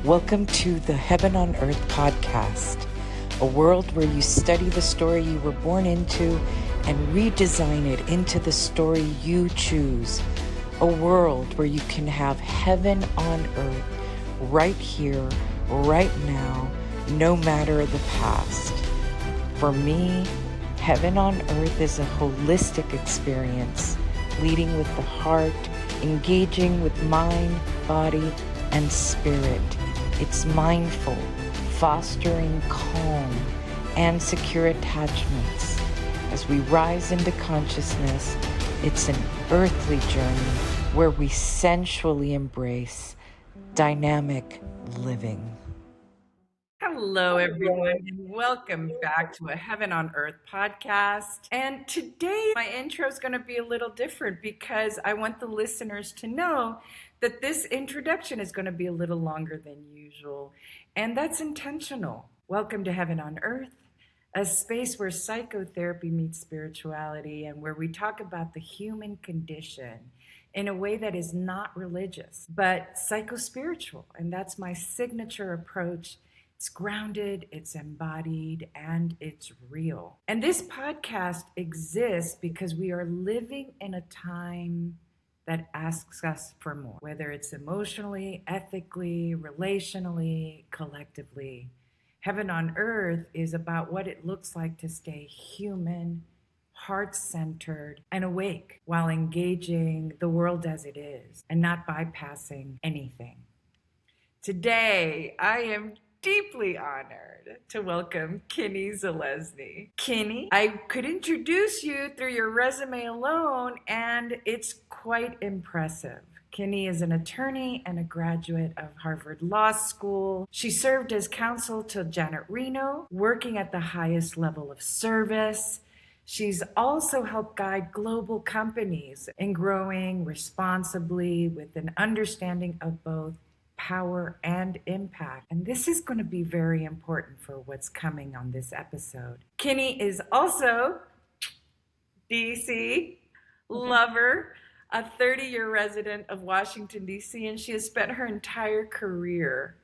Welcome to the Heaven on Earth podcast, a world where you study the story you were born into and redesign it into the story you choose. A world where you can have heaven on earth right here, right now, no matter the past. For me, heaven on earth is a holistic experience, leading with the heart, engaging with mind, body, and spirit. It's mindful, fostering calm and secure attachments. As we rise into consciousness, it's an earthly journey where we sensually embrace dynamic living. Hello, everyone, and welcome back to a Heaven on Earth podcast. And today, my intro is going to be a little different because I want the listeners to know that this introduction is going to be a little longer than usual, and that's intentional. Welcome to Heaven on Earth, a space where psychotherapy meets spirituality and where we talk about the human condition in a way that is not religious, but psycho-spiritual. And that's my signature approach. It's grounded, it's embodied, and it's real. And this podcast exists because we are living in a time that asks us for more, whether it's emotionally, ethically, relationally, collectively. Heaven on Earth is about what it looks like to stay human, heart-centered, and awake while engaging the world as it is and not bypassing anything. Today, I am deeply honored to welcome Kinney Zalesne. Kinney, I could introduce you through your resume alone, and it's quite impressive. Kinney is an attorney and a graduate of Harvard Law School. She served as counsel to Janet Reno, working at the highest level of service. She's also helped guide global companies in growing responsibly with an understanding of both power and impact. And this is going to be very important for what's coming on this episode. Kinney is also D.C. lover, a 30-year resident of Washington, D.C., and she has spent her entire career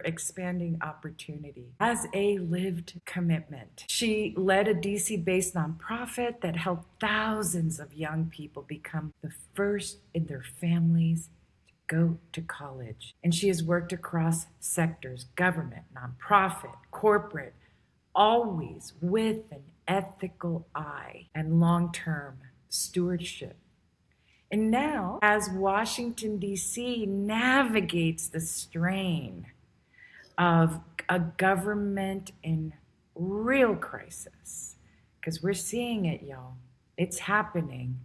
expanding opportunity as a lived commitment. She led a DC-based nonprofit that helped thousands of young people become the first in their families go to college. And she has worked across sectors, government, nonprofit, corporate, always with an ethical eye and long-term stewardship. And now, as Washington, D.C. navigates the strain of a government in real crisis, because we're seeing it, y'all, it's happening,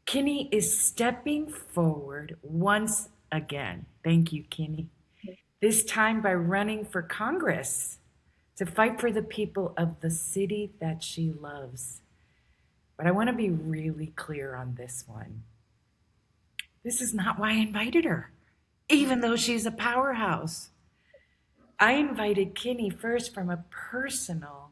Kinney is stepping forward once again. Thank you, Kinney. This time by running for Congress to fight for the people of the city that she loves. But I want to be really clear on this one. This is not why I invited her, even though she's a powerhouse. I invited Kinney first from a personal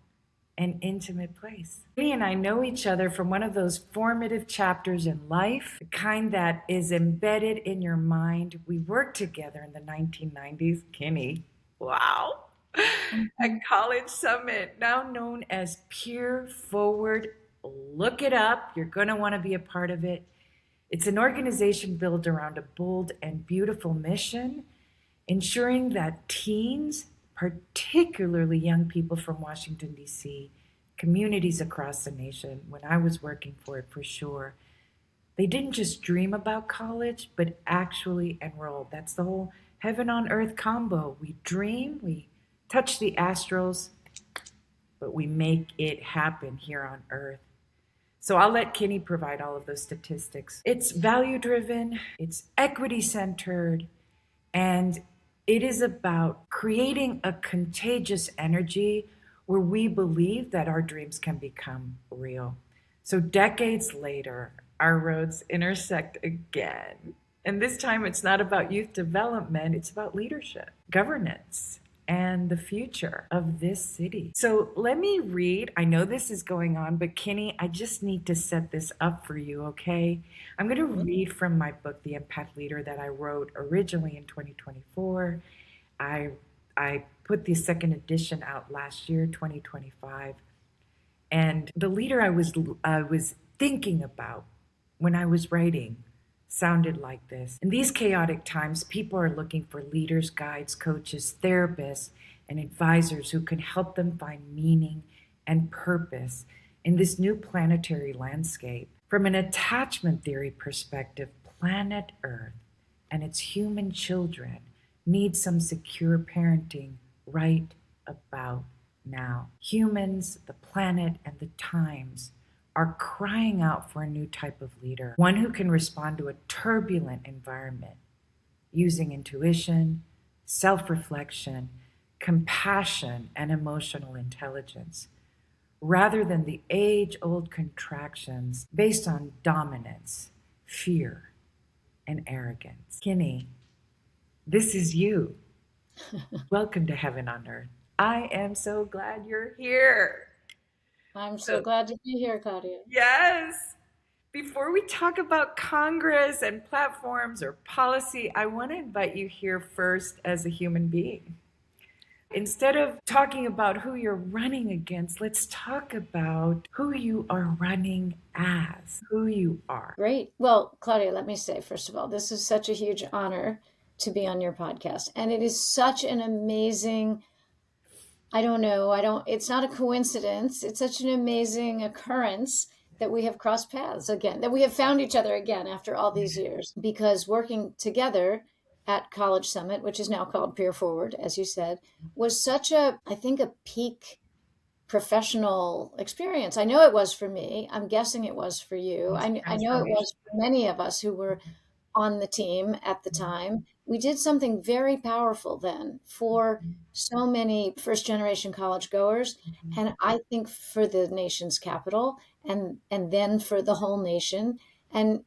and intimate place. Kinney and I know each other from one of those formative chapters in life, the kind that is embedded in your mind. We worked together in the 1990s. Kinney, wow, at College Summit, now known as Peer Forward. Look it up. You're going to want to be a part of it. It's an organization built around a bold and beautiful mission, ensuring that teens, particularly young people from Washington, D.C., communities across the nation, when I was working for it for sure, they didn't just dream about college, but actually enroll. That's the whole heaven on earth combo. We dream, we touch the astrals, but we make it happen here on earth. So I'll let Kinney provide all of those statistics. It's value-driven, it's equity-centered, and it is about creating a contagious energy where we believe that our dreams can become real. So decades later, our roads intersect again. And this time it's not about youth development, it's about leadership, governance, and the future of this city. So let me read. I know this is going on, but Kinney, I just need to set this up for you, okay? I'm going to read from my book, The Empath Leader, that I wrote originally in 2024. I put the second edition out last year, 2025. And the leader I was thinking about when I was writing sounded like this. In these chaotic times, people are looking for leaders, guides, coaches, therapists, and advisors who can help them find meaning and purpose in this new planetary landscape. From an attachment theory perspective, planet Earth and its human children need some secure parenting right about now. Humans, the planet, and the times are crying out for a new type of leader, one who can respond to a turbulent environment using intuition, self reflection, compassion, and emotional intelligence, rather than the age old contractions based on dominance, fear, and arrogance. Kinney, this is you. Welcome to Heaven on Earth. I am so glad you're here. I'm so glad to be here, Claudia. Yes. Before we talk about Congress and platforms or policy, I want to invite you here first as a human being. Instead of talking about who you're running against, let's talk about who you are running as, who you are. Great. Well, Claudia, let me say, first of all, this is such a huge honor to be on your podcast. And it is such an amazing, it's not a coincidence. It's such an amazing occurrence that we have crossed paths again, that we have found each other again after all these years, because working together at College Summit, which is now called Peer Forward, as you said, was such a peak professional experience. I know it was for me. I'm guessing it was for you. I know it was for many of us who were on the team at the time. We did something very powerful then for so many first generation college goers, and I think for the nation's capital, and then for the whole nation. And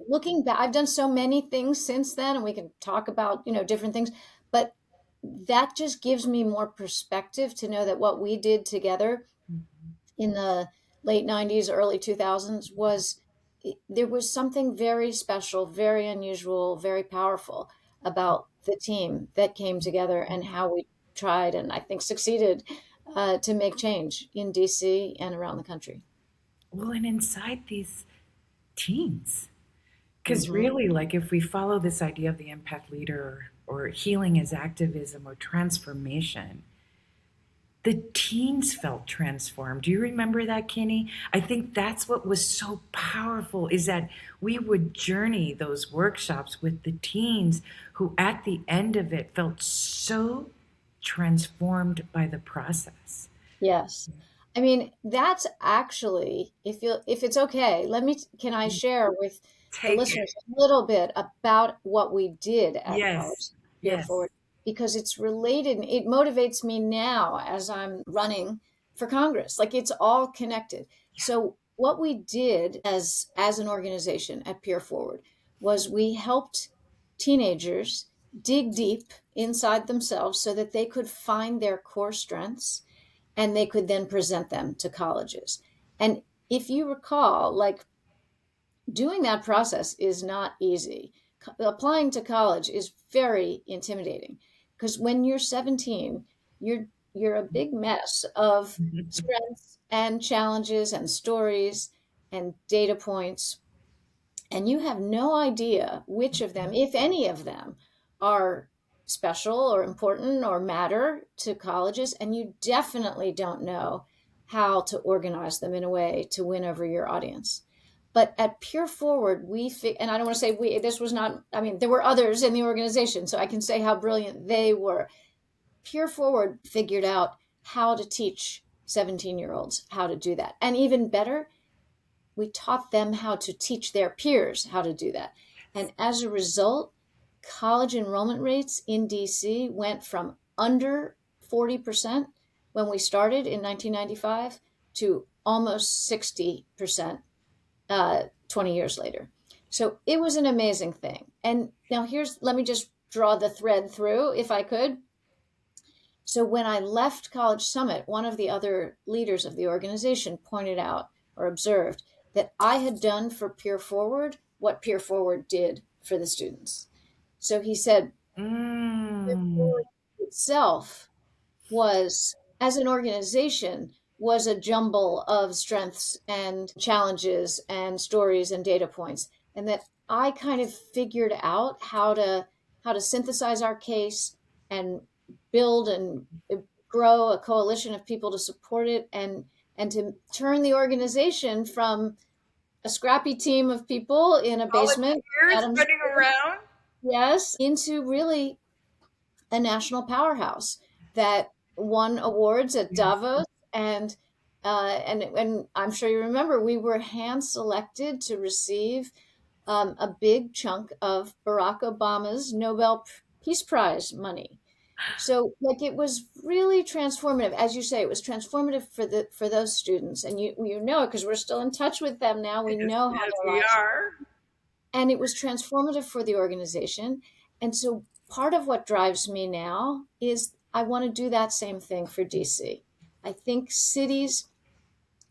looking back, I've done so many things since then, and we can talk about different things, but that just gives me more perspective to know that what we did together in the late 90s, early 2000s there was something very special, very unusual, very powerful about the team that came together and how we tried, and I think succeeded, to make change in DC and around the country. Well, and inside these teens, because really, like, if we follow this idea of the empath leader or healing as activism or transformation, the teens felt transformed. Do you remember that, Kinney? I think that's what was so powerful, is that we would journey those workshops with the teens who at the end of it felt so transformed by the process. Yes. I mean, that's actually, if it's okay, can I share with the listeners a little bit about what we did at College Peer Forward? Because it's related, and it motivates me now as I'm running for Congress. Like, it's all connected. So what we did as an organization at Peer Forward was we helped teenagers dig deep inside themselves so that they could find their core strengths, and they could then present them to colleges. And if you recall, like, doing that process is not easy. Applying to college is very intimidating, because when you're 17, you're a big mess of strengths and challenges and stories and data points, and you have no idea which of them, if any of them, are special or important or matter to colleges, and you definitely don't know how to organize them in a way to win over your audience. But at Peer Forward, and I don't want to say this was not, I mean, there were others in the organization, so I can say how brilliant they were. Peer Forward figured out how to teach 17-year-olds how to do that. And even better, we taught them how to teach their peers how to do that. And as a result, college enrollment rates in DC went from under 40% when we started in 1995 to almost 60% 20 years later. So it was an amazing thing. And now let me just draw the thread through, if I could. So when I left College Summit, one of the other leaders of the organization pointed out or observed that I had done for Peer Forward what Peer Forward did for the students. So he said, Peer Forward itself was, as an organization, was a jumble of strengths and challenges and stories and data points, and that I kind of figured out how to synthesize our case and build and grow a coalition of people to support it, and to turn the organization from a scrappy team of people in a basement running around, yes, into really a national powerhouse that won awards at Davos, and I'm sure you remember we were hand selected to receive a big chunk of Barack Obama's Nobel Peace Prize money. So like it was really transformative. As you say, it was transformative for those students, and you know it because we're still in touch with them now. We know how their lives are. And it was transformative for the organization. And so part of what drives me now is I want to do that same thing for DC. I think cities,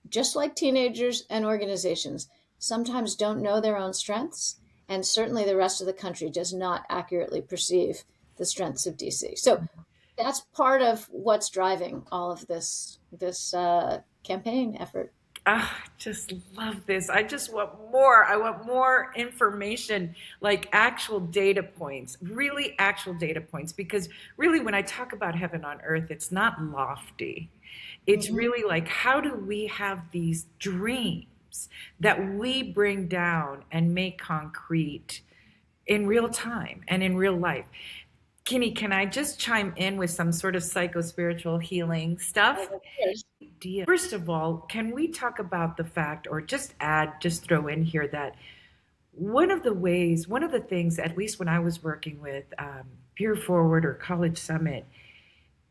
just like teenagers and organizations, sometimes don't know their own strengths. And certainly the rest of the country does not accurately perceive the strengths of DC. So that's part of what's driving all of this campaign effort. I just love this. I just want more. I want more information, like actual data points, really actual data points. Because really, when I talk about heaven on earth, it's not lofty. It's really like, how do we have these dreams that we bring down and make concrete in real time and in real life? Kinney, can I just chime in with some sort of psycho-spiritual healing stuff? First of all, can we talk about the fact, or just throw in here that one of the things, at least when I was working with Peer Forward or College Summit,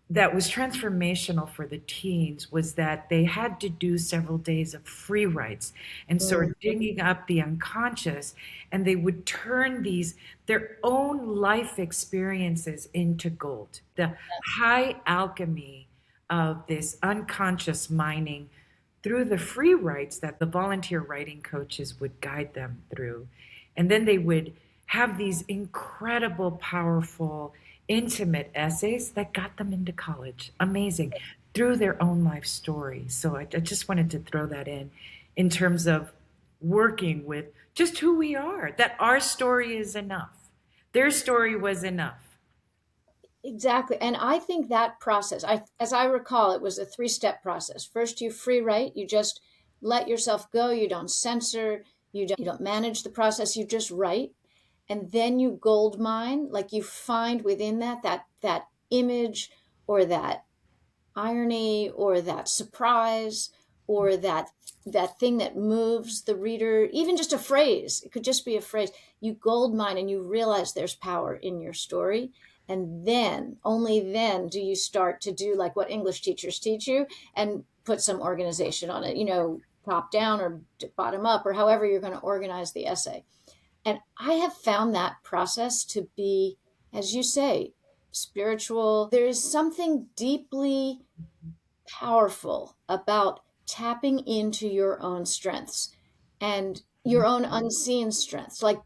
that was transformational for the teens was that they had to do several days of free writes and sort of digging up the unconscious, and they would turn their own life experiences into gold. The high alchemy of this unconscious mining through the free writes that the volunteer writing coaches would guide them through. And then they would have these incredible, powerful, intimate essays that got them into college. Amazing. Through their own life story. So I just wanted to throw that in terms of working with just who we are, that our story is enough. Their story was enough. Exactly. And I think that process, as I recall, it was a 3-step process. First, you free write, you just let yourself go. You don't censor, you don't manage the process, you just write. And then you gold mine, like you find within that image or that irony or that surprise or that thing that moves the reader, even just a phrase. It could just be a phrase. You gold mine and you realize there's power in your story. And then, only then, do you start to do like what English teachers teach you and put some organization on it, top down or bottom up or however you're going to organize the essay. And I have found that process to be, as you say, spiritual. There is something deeply powerful about tapping into your own strengths and your own unseen strengths, like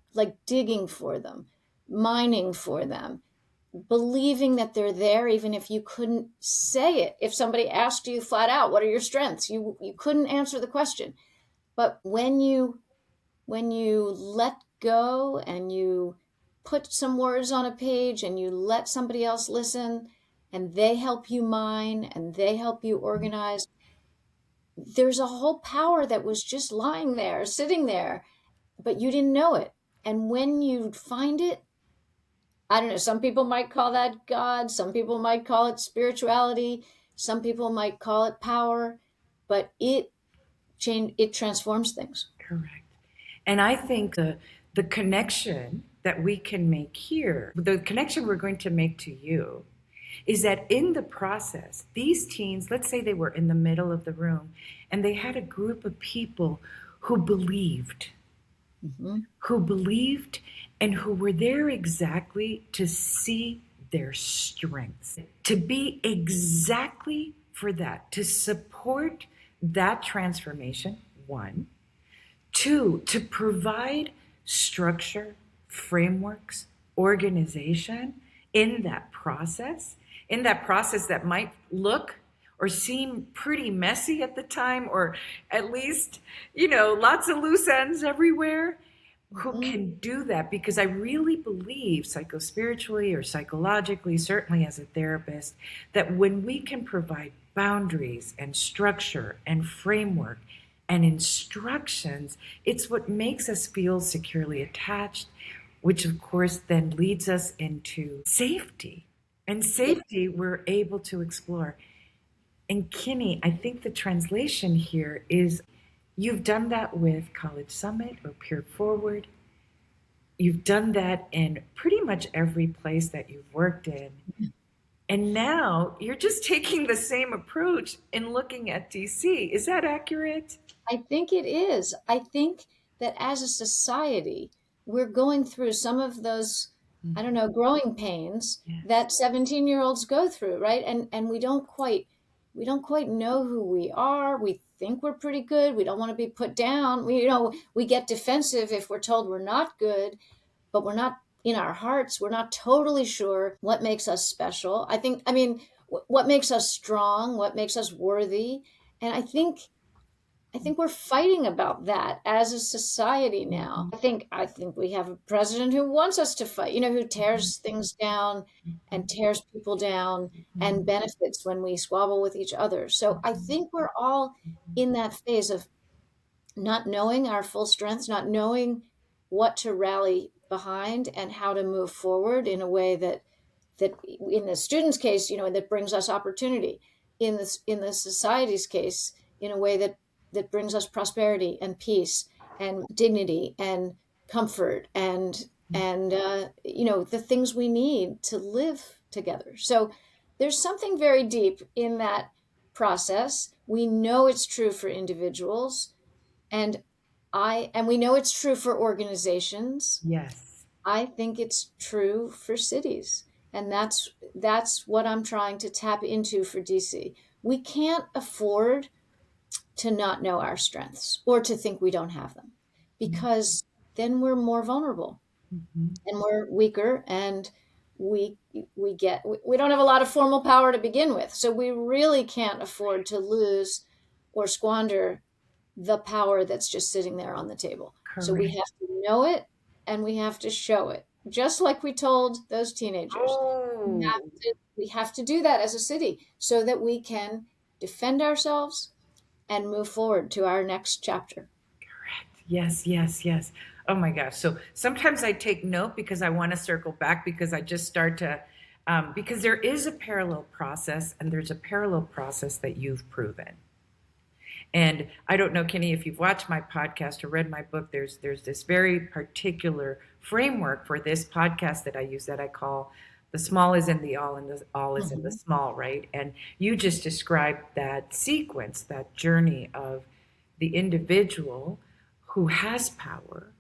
digging for them, mining for them, believing that they're there, even if you couldn't say it. If somebody asked you flat out, what are your strengths? You couldn't answer the question. But when you let go and you put some words on a page and you let somebody else listen and they help you mine and they help you organize, there's a whole power that was just lying there, sitting there, but you didn't know it. And when you find it, I don't know, some people might call that God, some people might call it spirituality, some people might call it power, but it transforms things. Correct. And I think the connection that we can make here, the connection we're going to make to you, is that in the process, these teens, let's say they were in the middle of the room and they had a group of people who believed, and who were there exactly to see their strengths. To be exactly for that, to support that transformation, one. Two, to provide structure, frameworks, organization in that process that might look or seem pretty messy at the time, or at least, lots of loose ends everywhere. Who can do that? Because I really believe, psychospiritually or psychologically, certainly as a therapist, that when we can provide boundaries and structure and framework and instructions, it's what makes us feel securely attached, which of course then leads us into safety. And safety we're able to explore. And Kinney, I think the translation here is, you've done that with College Summit or Peer Forward. You've done that in pretty much every place that you've worked in. And now you're just taking the same approach in looking at DC. Is that accurate? I think it is. I think that as a society, we're going through some of those, I don't know, growing pains that 17-year-olds go through, right? And we don't quite know who we are. We think we're pretty good. We don't want to be put down. We get defensive if we're told we're not good, but we're not, in our hearts, we're not totally sure what makes us special. What makes us strong, what makes us worthy. And I think we're fighting about that as a society now. I think we have a president who wants us to fight, who tears things down and tears people down and benefits when we squabble with each other. So I think we're all in that phase of not knowing our full strengths, not knowing what to rally behind and how to move forward in a way that in the student's case, that brings us opportunity. In the society's case, in a way that brings us prosperity and peace and dignity and comfort and the things we need to live together. So there's something very deep in that process. We know it's true for individuals, and we know it's true for organizations. Yes. I think it's true for cities. And that's what I'm trying to tap into for DC. We can't afford to not know our strengths or to think we don't have them, because then we're more vulnerable and we're weaker, and we don't have a lot of formal power to begin with. So we really can't afford to lose or squander the power that's just sitting there on the table. Correct. So we have to know it and we have to show it, just like we told those teenagers. We have to do that as a city so that we can defend ourselves and move forward to our next chapter. Correct. Yes. Oh my gosh. So sometimes I take note because I want to circle back, because I just start to, because there is a parallel process, and there's a parallel process that you've proven. And I don't know, Kinney, if you've watched my podcast or read my book, there's this very particular framework for this podcast that I use that I call the small is in the all, and the all is in the small, right? And you just described that sequence, that journey of the individual who has power,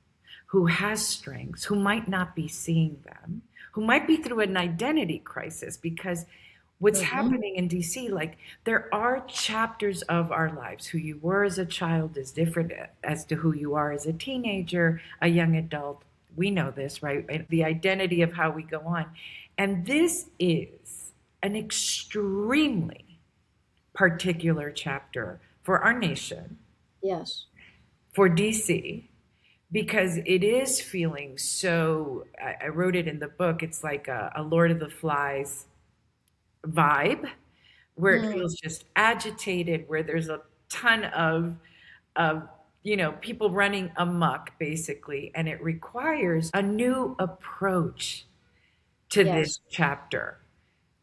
who has strengths, who might not be seeing them, who might be through an identity crisis, because what's happening in DC, like, there are chapters of our lives. Who you were as a child is different as to who you are as a teenager, a young adult. We know this, right? The identity of how we go on. And this is an extremely particular chapter for our nation. Yes. For DC, because it is feeling so, I wrote it in the book, it's like a Lord of the Flies vibe, where it feels just agitated, where there's a ton of people running amok, basically, and it requires a new approach to this chapter.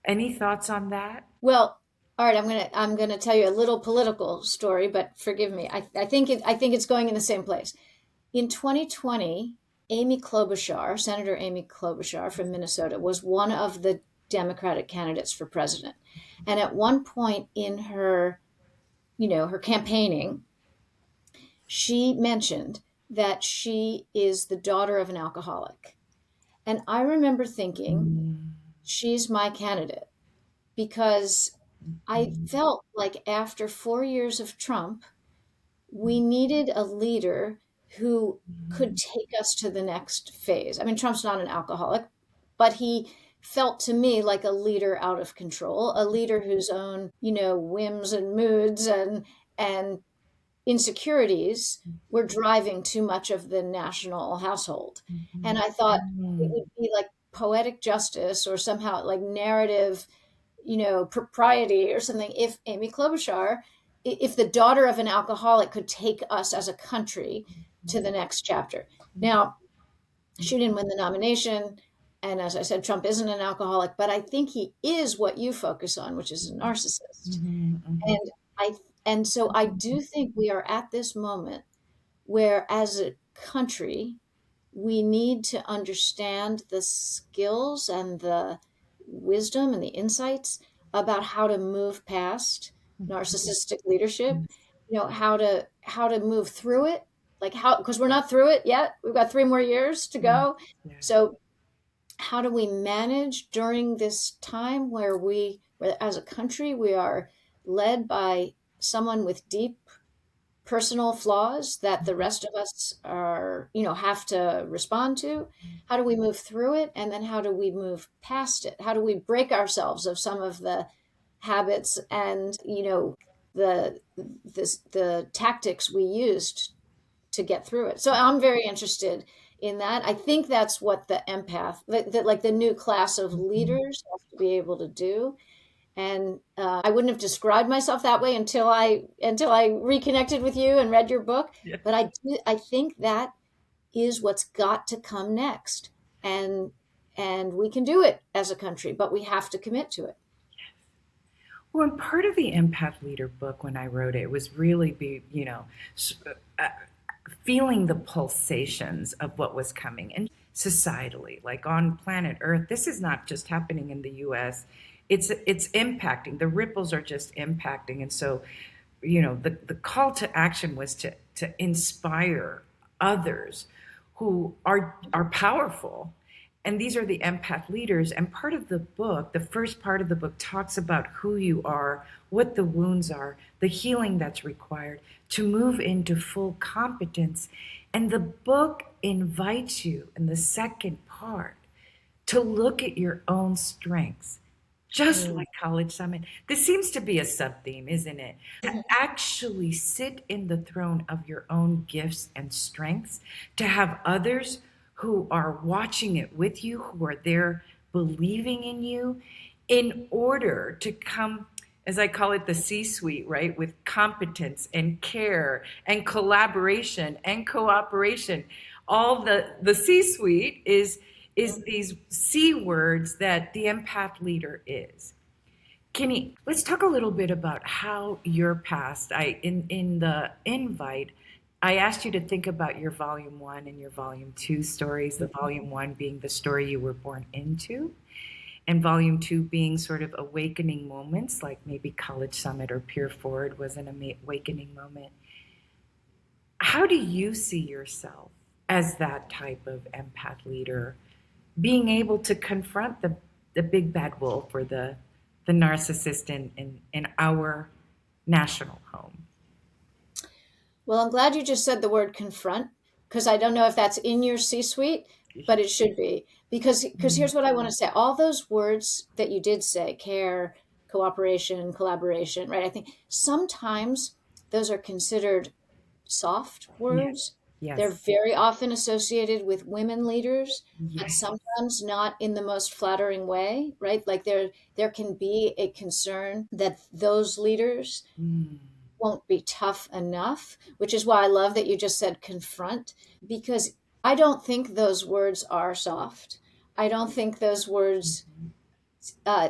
Any thoughts on that? Well, all right, I'm gonna tell you a little political story, but forgive me. I think it's going in the same place. In 2020, Senator Amy Klobuchar from Minnesota, was one of the Democratic candidates for president. And at one point in her campaigning, she mentioned that she is the daughter of an alcoholic. And I remember thinking, she's my candidate, because I felt like after 4 years of Trump, we needed a leader who could take us to the next phase. I mean, Trump's not an alcoholic, but he felt to me like a leader out of control, a leader whose own, whims and moods and insecurities were driving too much of the national household. And I thought it would be like poetic justice or somehow like narrative, propriety or something, if Amy Klobuchar, if the daughter of an alcoholic could take us as a country to the next chapter. Now, she didn't win the nomination. And as I said, Trump isn't an alcoholic, but I think he is what you focus on, which is a narcissist. And so I do think we are at this moment where, as a country, we need to understand the skills and the wisdom and the insights about how to move past narcissistic leadership, how to move through it, like how, because we're not through it yet. We've got 3 more years to go. So how do we manage during this time where as a country, we are led by someone with deep personal flaws that the rest of us have to respond to? How do we move through it? And then how do we move past it? How do we break ourselves of some of the habits and, the tactics we used to get through it? So I'm very interested in that. I think that's what the empath, like the new class of leaders have to be able to do. And I wouldn't have described myself that way until I reconnected with you and read your book. Yeah. But I think that is what's got to come next, and we can do it as a country, but we have to commit to it. Well, and part of the Empath Leader book, when I wrote it, was really feeling the pulsations of what was coming, and societally, like on planet Earth, this is not just happening in the U.S. It's impacting. The ripples are just impacting. And so, the call to action was to inspire others who are powerful. And these are the empath leaders. And part of the book, the first part of the book, talks about who you are, what the wounds are, the healing that's required to move into full competence. And the book invites you in the second part to look at your own strengths. Just like College Summit. This seems to be a sub-theme, isn't it? To actually sit in the throne of your own gifts and strengths, to have others who are watching it with you, who are there believing in you, in order to come, as I call it, the C-suite, right? With competence and care and collaboration and cooperation. All the C-suite is these C words that the empath leader is. Kinney, let's talk a little bit about how your past. In the invite, I asked you to think about your volume 1 and your volume 2 stories. The volume 1 being the story you were born into, and volume 2 being sort of awakening moments, like maybe College Summit or Peer Forward was an awakening moment. How do you see yourself as that type of empath leader, being able to confront the big bad wolf or the narcissist in our national home? Well, I'm glad you just said the word confront, because I don't know if that's in your C-suite, but it should be. Because here's what I want to say. All those words that you did say, care, cooperation, collaboration, right? I think sometimes those are considered soft words. Yes. They're very often associated with women leaders, but sometimes not in the most flattering way, right? Like there can be a concern that those leaders won't be tough enough, which is why I love that you just said confront, because I don't think those words are soft. I don't think those words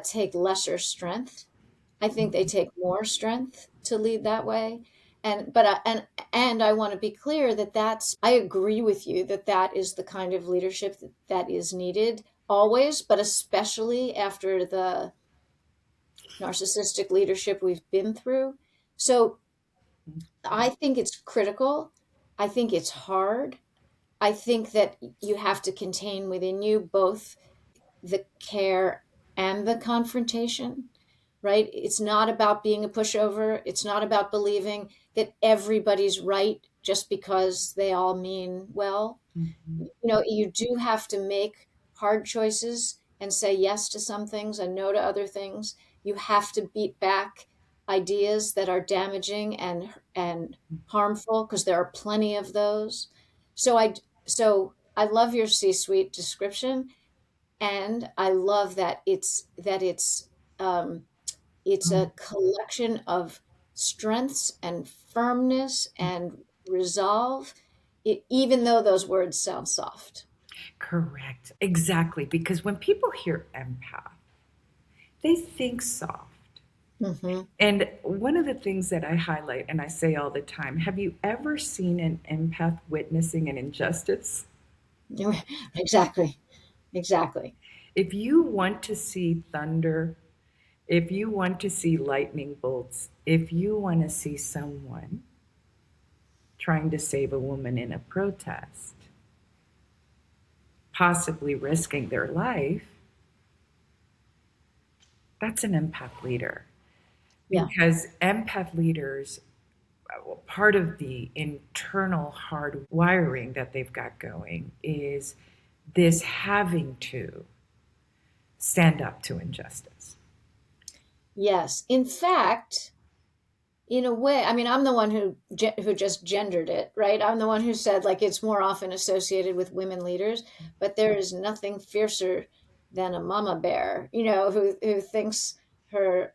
take lesser strength. I think they take more strength to lead that way. And I want to be clear that I agree with you that is the kind of leadership that is needed always, but especially after the narcissistic leadership we've been through. So I think it's critical. I think it's hard. I think that you have to contain within you both the care and the confrontation, right? It's not about being a pushover. It's not about believing that everybody's right just because they all mean well. Mm-hmm. You do have to make hard choices and say yes to some things and no to other things. You have to beat back ideas that are damaging and harmful, because there are plenty of those. So I love your C-suite description, and I love that um, it's a collection of strengths and firmness and resolve, even though those words sound soft. Correct. Exactly. Because when people hear empath, they think soft. Mm-hmm. And one of the things that I highlight and I say all the time, have you ever seen an empath witnessing an injustice? Exactly. Exactly. If you want to see thunder, if you want to see lightning bolts, if you want to see someone trying to save a woman in a protest, possibly risking their life, that's an empath leader. Yeah. Because empath leaders, part of the internal hard wiring that they've got going is this having to stand up to injustice. Yes. In fact, in a way, I mean, I'm the one who just gendered it, right? I'm the one who said, like, it's more often associated with women leaders, but there is nothing fiercer than a mama bear, who thinks her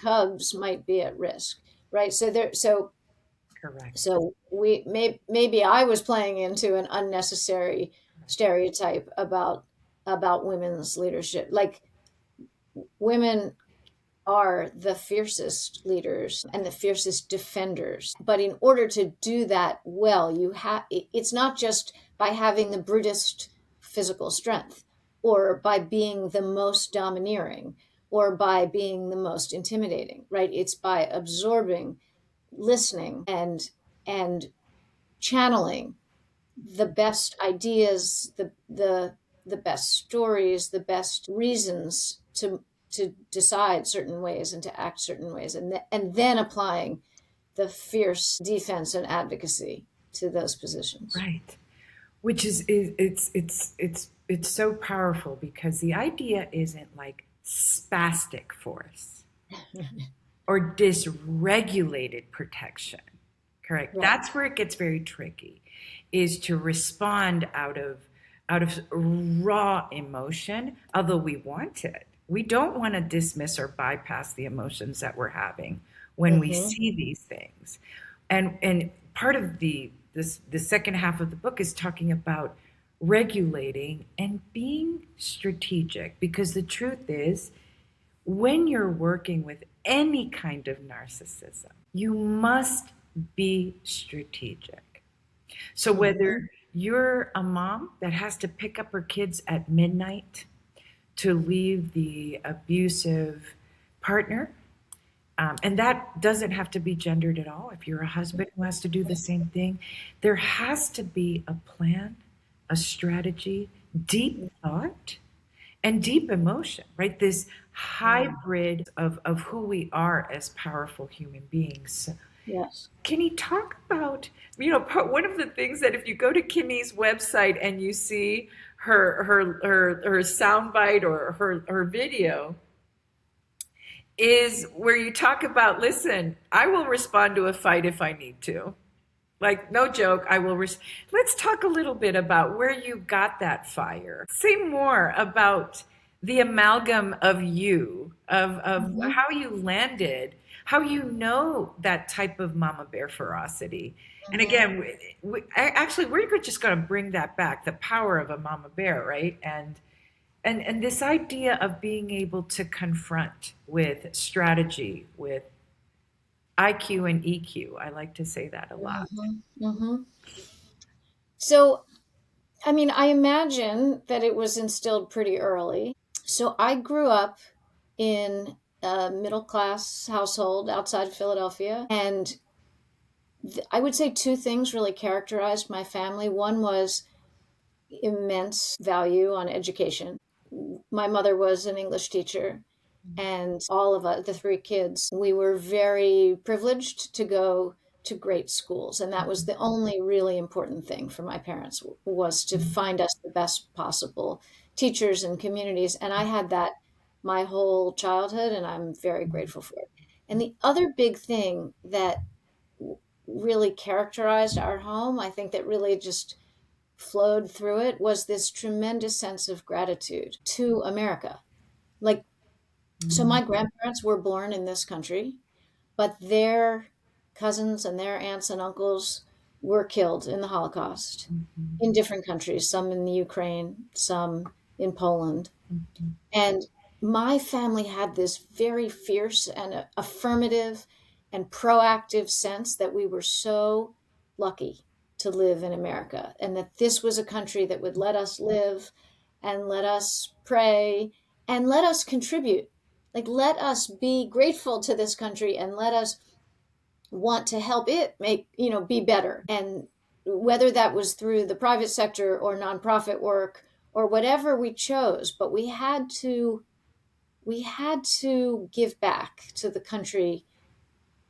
cubs might be at risk, right? Correct. So maybe I was playing into an unnecessary stereotype about women's leadership. Like, women are the fiercest leaders and the fiercest defenders. But in order to do that well, it's not just by having the brutest physical strength, or by being the most domineering, or by being the most intimidating, right? It's by absorbing, listening, and channeling the best ideas, the best stories, the best reasons to decide certain ways and to act certain ways, and then applying the fierce defense and advocacy to those positions. Right. Which is it's so powerful, because the idea isn't like spastic force or dysregulated protection. Correct. Right. That's where it gets very tricky, is to respond out of raw emotion, although we want it. We don't want to dismiss or bypass the emotions that we're having when we see these things. And part of the second half of the book is talking about regulating and being strategic, because the truth is, when you're working with any kind of narcissism, you must be strategic. So whether you're a mom that has to pick up her kids at midnight to leave the abusive partner, and that doesn't have to be gendered at all. If you're a husband who has to do the same thing, there has to be a plan, a strategy, deep thought, and deep emotion, right? This hybrid of who we are as powerful human beings. Yes. Can you talk about, one of the things that if you go to Kinney's website and you see her soundbite or her video, is where you talk about, listen, I will respond to a fight if I need to. Like, no joke, I will. Let's talk a little bit about where you got that fire. Say more about the amalgam of you, of how you landed, how you know that type of mama bear ferocity. And again, we're just going to bring that back, the power of a mama bear, right? And this idea of being able to confront with strategy, with IQ and EQ. I like to say that a lot. So, I mean, I imagine that it was instilled pretty early. So I grew up in a middle class household outside of Philadelphia, and I would say two things really characterized my family. One was immense value on education. my mother was an English teacher, and all of us, the three kids, we were very privileged to go to great schools. And that was the only really important thing for my parents, was to find us the best possible teachers and communities. And I had that my whole childhood, and I'm very grateful for it. And the other big thing that really characterized our home, I think that really just flowed through it, was this tremendous sense of gratitude to America. Like, so my grandparents were born in this country, but their cousins and their aunts and uncles were killed in the Holocaust in different countries, some in the Ukraine, some in Poland. And my family had this very fierce and affirmative and proactive sense that we were so lucky to live in America, and that this was a country that would let us live and let us pray and let us contribute. Like, let us be grateful to this country and let us want to help it make, be better. And whether that was through the private sector or nonprofit work or whatever we chose, but we had to give back to the country,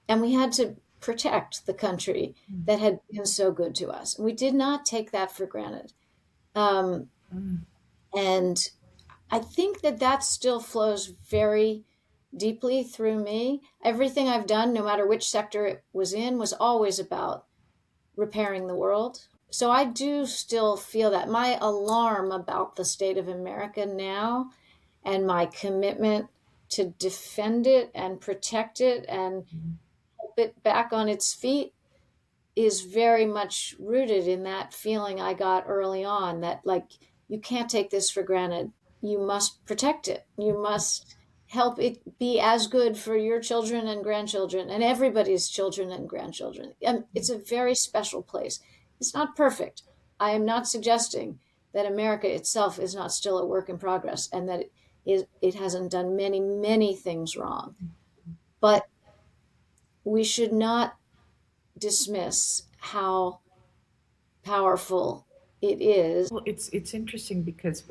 and we had to protect the country that had been so good to us. We did not take that for granted. And I think that still flows very deeply through me. Everything I've done, no matter which sector it was in, was always about repairing the world. So I do still feel that. My alarm about the state of America now, and my commitment to defend it and protect it and help it back on its feet, is very much rooted in that feeling I got early on, that, like, you can't take this for granted. You must protect it. You must help it be as good for your children and grandchildren and everybody's children and grandchildren. It's a very special place. It's not perfect. I am not suggesting that America itself is not still a work in progress, and that it hasn't done many, many things wrong. But we should not dismiss how powerful it is. Well, it's interesting because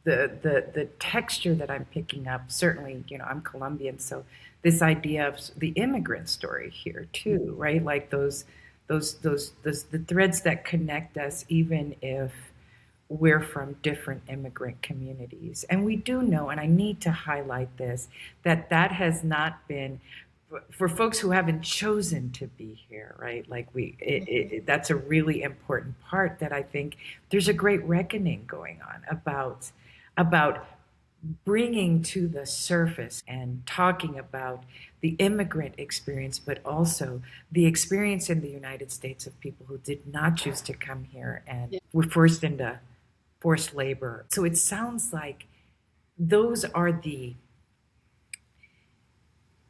the texture that I'm picking up, certainly, I'm Colombian, so this idea of the immigrant story here too, right? Like those the threads that connect us, even if we're from different immigrant communities. And we do know, and I need to highlight this, that has not been, for folks who haven't chosen to be here, right? Like that's a really important part, that I think there's a great reckoning going on about bringing to the surface and talking about the immigrant experience, but also the experience in the United States of people who did not choose to come here and were forced into forced labor. So it sounds like those are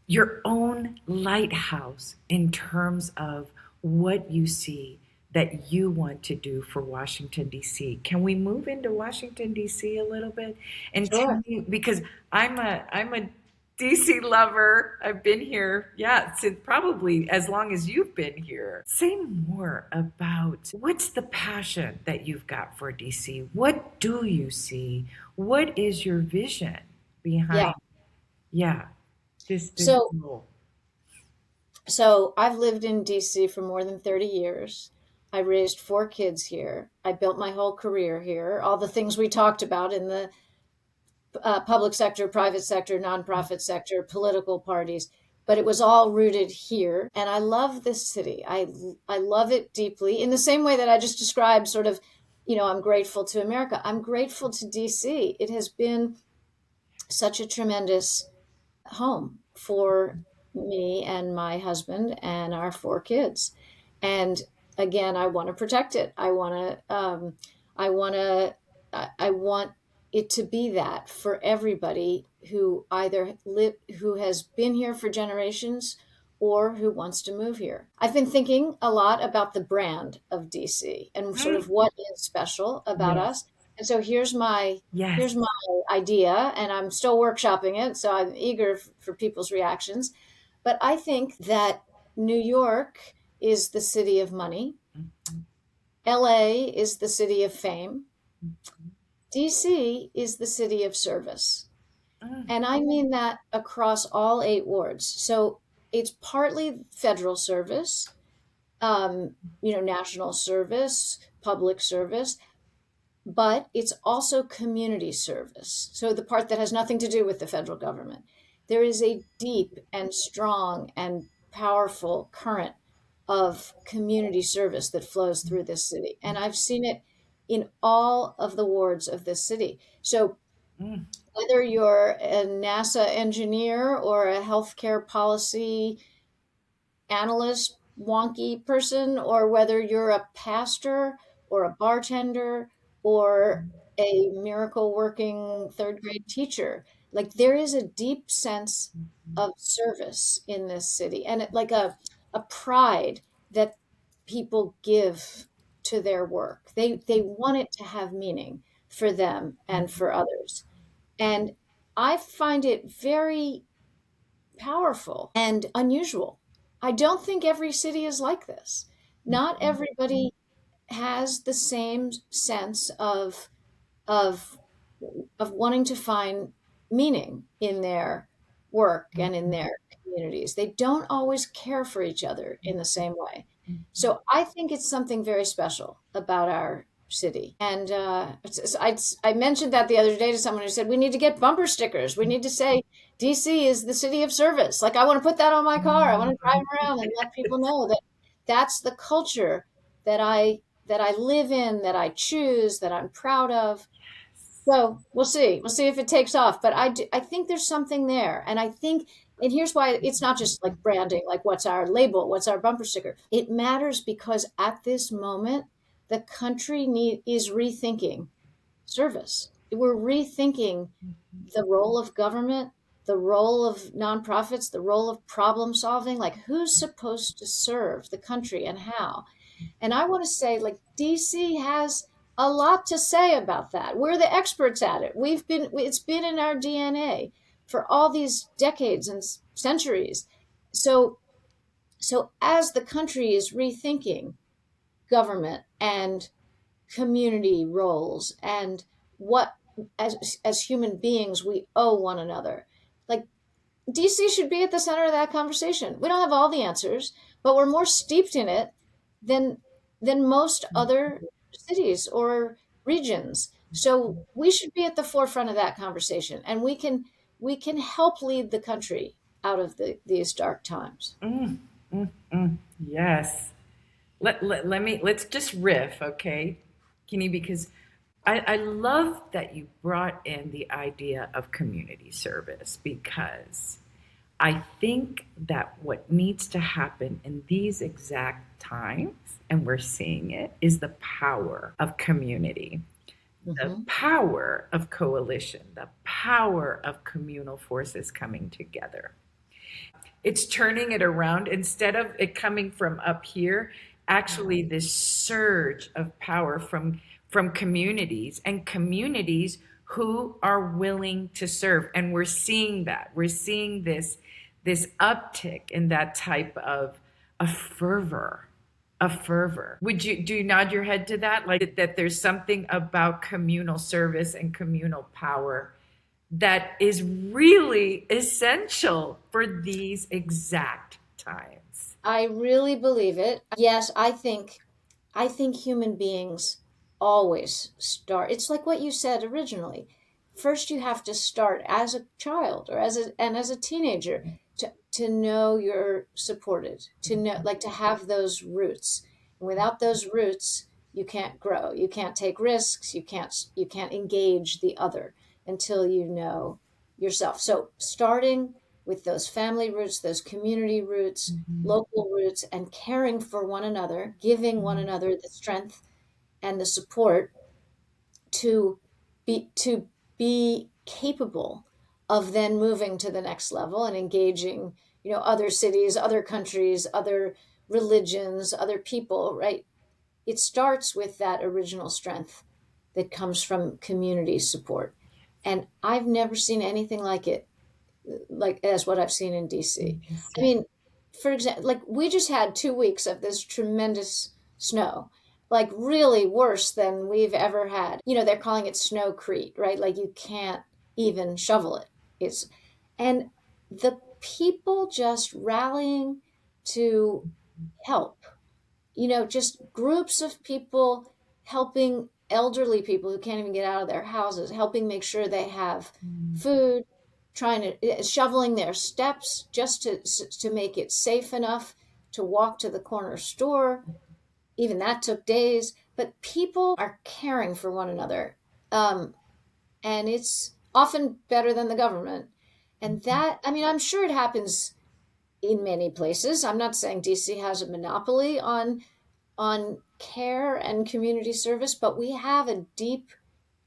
your own lighthouse in terms of what you see that you want to do for Washington, D.C. Can we move into Washington, D.C. a little bit? And Sure. tell me, because I'm a D.C. lover. I've been here, since probably as long as you've been here. Say more about what's the passion that you've got for D.C. What do you see? What is your vision behind? This role? So I've lived in D.C. for more than 30 years. I raised 4 kids here. I built my whole career here. All the things we talked about in the public sector, private sector, nonprofit sector, political parties, but it was all rooted here. And I love this city. I love it deeply, in the same way that I just described, sort of, I'm grateful to America. I'm grateful to DC. It has been such a tremendous home for me and my husband and our 4 kids. And again, I want to protect it. I want it to be that for everybody who either who has been here for generations or who wants to move here. I've been thinking a lot about the brand of DC and sort of what is special about us. And so here's my idea, and I'm still workshopping it, so I'm eager for people's reactions. But I think that New York is the city of money. LA is the city of fame. DC is the city of service. And I mean that across all 8 wards. So it's partly federal service, national service, public service, but it's also community service. So the part that has nothing to do with the federal government. There is a deep and strong and powerful current of community service that flows through this city. And I've seen it in all of the wards of this city. So whether you're a NASA engineer or a healthcare policy analyst, wonky person, or whether you're a pastor or a bartender or a miracle working third grade teacher, like there is a deep sense of service in this city, and like a pride that people give to their work. They want it to have meaning for them and for others. And I find it very powerful and unusual. I don't think every city is like this. Not everybody has the same sense of wanting to find meaning in their work and in their communities. They don't always care for each other in the same way. So I think it's something very special about our city. And I mentioned that the other day to someone who said, we need to get bumper stickers. We need to say, DC is the city of service. Like, I want to put that on my car. I want to drive around and let people know that that's the culture that I live in, that I choose, that I'm proud of. So we'll see. We'll see if it takes off. But I think there's something there. And and here's why it's not just like branding, like what's our label, what's our bumper sticker. It matters because at this moment, the country is rethinking service. We're rethinking the role of government, the role of nonprofits, the role of problem solving, like who's supposed to serve the country and how. And I want to say, like, DC has a lot to say about that. We're the experts at it. It's been in our DNA for all these decades and centuries. So as the country is rethinking government and community roles and what as human beings we owe one another, like DC should be at the center of that conversation. We don't have all the answers, but we're more steeped in it than most other cities or regions. So we should be at the forefront of that conversation, and we can help lead the country out of these dark times. Yes. Let's just riff, okay, Kinney, because I love that you brought in the idea of community service, because I think that what needs to happen in these exact times, and we're seeing it, is the power of community, the power of coalition, the power of communal forces coming together. It's turning it around. Instead of it coming from up here, actually this surge of power from communities, and communities who are willing to serve. And we're seeing that. We're seeing this uptick in that type of a fervor. Do you nod your head to that? Like that there's something about communal service and communal power that is really essential for these exact times. I really believe it. Yes, I think human beings always start. It's like what you said originally. First, you have to start as a child or as a teenager to know you're supported, to know, like, to have those roots. And without those roots, you can't grow. You can't take risks. You can't engage the other until you know yourself. So starting with those family roots, those community roots, local roots, and caring for one another, giving one another the strength and the support to be capable of then moving to the next level and engaging, other cities, other countries, other religions, other people, right? It starts with that original strength that comes from community support. And I've never seen anything like it, like as what I've seen in DC. I mean, for example, like we just had 2 weeks of this tremendous snow. like really worse than we've ever had. You know, they're calling it snowcrete, right? Like you can't even shovel it. And the people just rallying to help, you know, just groups of people helping elderly people who can't even get out of their houses, helping make sure they have food, trying to shoveling their steps just to make it safe enough to walk to the corner store. Even that took days, but people are caring for one another. And it's often better than the government. And that, I mean, I'm sure it happens in many places. I'm not saying DC has a monopoly on care and community service, but we have a deep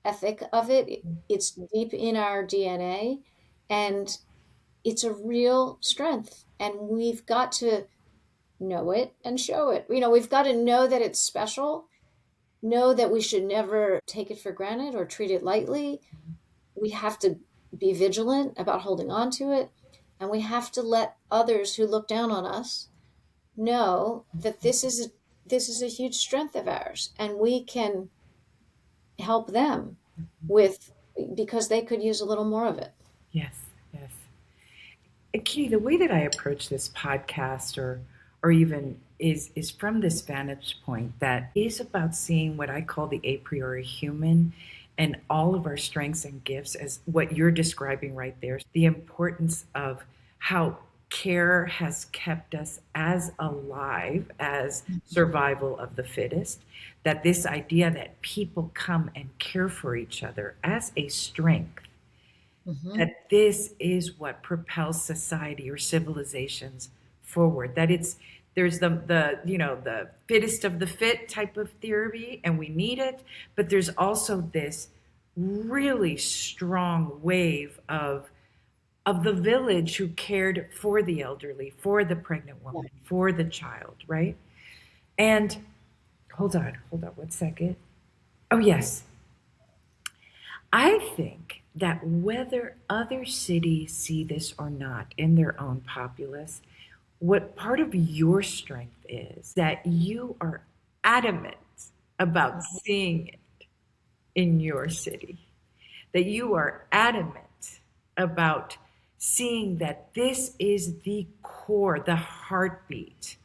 ethic of it. It's deep in our DNA, and it's a real strength. And we've got to know it and show it. You know, we've got to know that it's special, know that we should never take it for granted or treat it lightly. We have to be vigilant about holding on to it. And we have to let others who look down on us know that this is a huge strength of ours, and we can help them with, because they could use a little more of it. Yes, yes. And Kinney, the way that I approach this podcast or even is from this vantage point that is about seeing what I call the a priori human and all of our strengths and gifts as what you're describing right there. The importance of how care has kept us as alive as survival of the fittest, that this idea that people come and care for each other as a strength, that this is what propels society or civilizations forward, that there's the fittest of the fit type of theory, and we need it, but there's also this really strong wave of the village who cared for the elderly, for the pregnant woman, for the child, right? And hold on 1 second. Oh, yes. I think that whether other cities see this or not in their own populace, what part of your strength is that you are adamant about seeing it in your city, that you are adamant about seeing that this is the core, the heartbeat